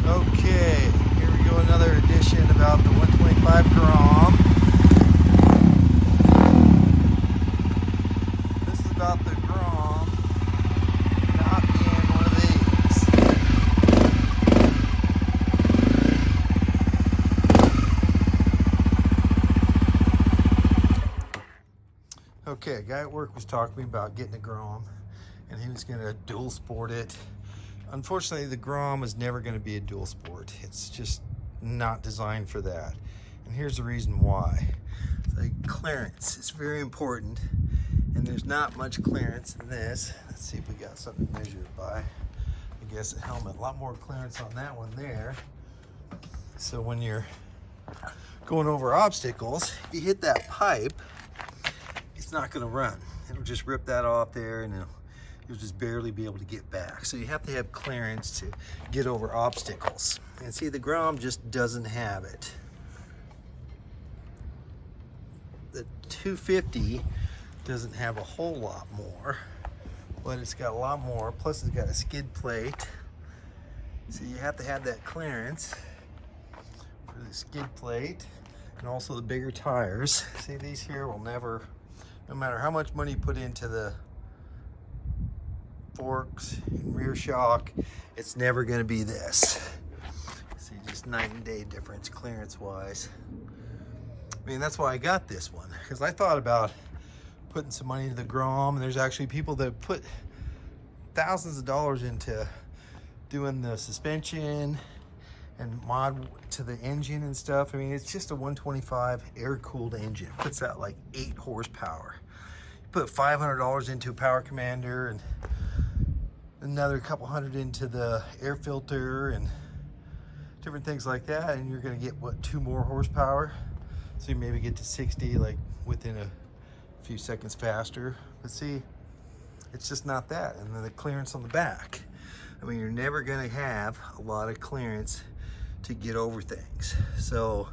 Okay, here we go, another edition about the 125 Grom. This is about the Grom not being one of these. Okay, a guy at work was talking to me about getting a Grom, and he was going to dual sport it. Unfortunately, the Grom is never going to be a dual sport. It's just not designed for that. And here's the reason why. The clearance is very important, and there's not much clearance in this. Let's see if we got something to measure it by. I guess a helmet, a lot more clearance on that one there. So when you're going over obstacles, if you hit that pipe, it's not going to run. It'll just rip that off there, and you'll just barely be able to get back. So you have to have clearance to get over obstacles. And see, the Grom just doesn't have it. The 250 doesn't have a whole lot more, but it's got a lot more. Plus it's got a skid plate. So you have to have that clearance for the skid plate, and also the bigger tires. See, these here will never, no matter how much money you put into the forks and rear shock, it's never going to be this. See, just night and day difference clearance wise. I mean, that's why I got this one, because I thought about putting some money into the Grom, and there's actually people that put thousands of dollars into doing the suspension and mod to the engine and stuff. I mean, it's just a 125 air-cooled engine. It puts out like 8 horsepower. You put $500 into a power commander and another couple hundred into the air filter and different things like that, and you're going to get, what, 2 more horsepower? So you maybe get to 60 like within a few seconds faster. But see, it's just not that. And then the clearance on the back, I mean, you're never going to have a lot of clearance to get over things. So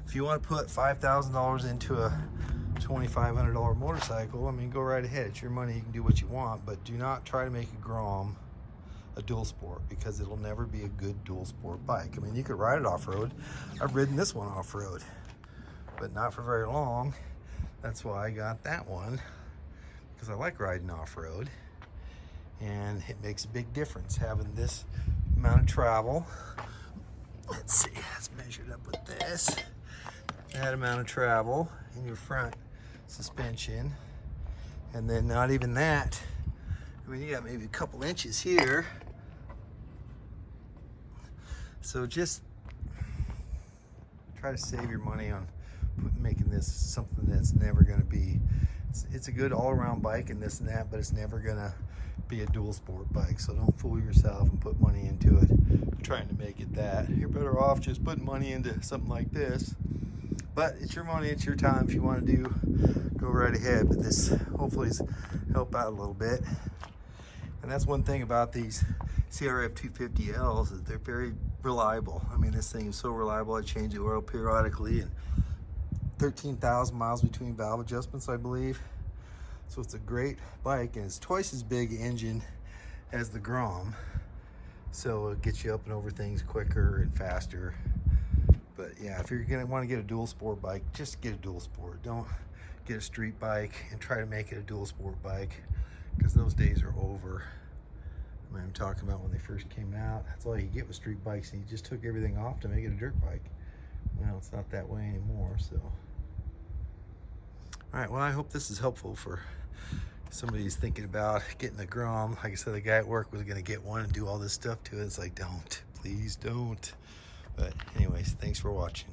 if you want to put $5,000 into a $2,500 motorcycle, I mean, go right ahead. It's your money. You can do what you want, but do not try to make a Grom a dual sport, because it'll never be a good dual sport bike. I mean, you could ride it off-road. I've ridden this one off-road, but not for very long. That's why I got that one, because I like riding off-road, and it makes a big difference having this amount of travel. Let's see, that's measured up with this. That amount of travel in your front suspension, and then not even that. I mean, you got maybe a couple inches here. So just try to save your money on making this something that's never going to be, it's a good all-around bike and this and that, but it's never going to be a dual sport bike. So don't fool yourself and put money into it trying to make it that. You're better off just putting money into something like this. But it's your money, it's your time. If you want to do, go right ahead. But this hopefully help out a little bit. And that's one thing about these CRF 250Ls, is they're very reliable. I mean, this thing is so reliable. I change the oil periodically, and 13,000 miles between valve adjustments, I believe. So it's a great bike, and it's twice as big engine as the Grom. So it gets you up and over things quicker and faster. But yeah, if you're gonna want to get a dual sport bike, just get a dual sport. Don't get a street bike and try to make it a dual sport bike, because those days are over. I mean, I'm talking about when they first came out. That's all you get with street bikes, and you just took everything off to make it a dirt bike. Well, it's not that way anymore. So, all right, well, I hope this is helpful for somebody who's thinking about getting a Grom. Like I said, the guy at work was gonna get one and do all this stuff to it. It's like, don't, please don't. But anyways, thanks for watching.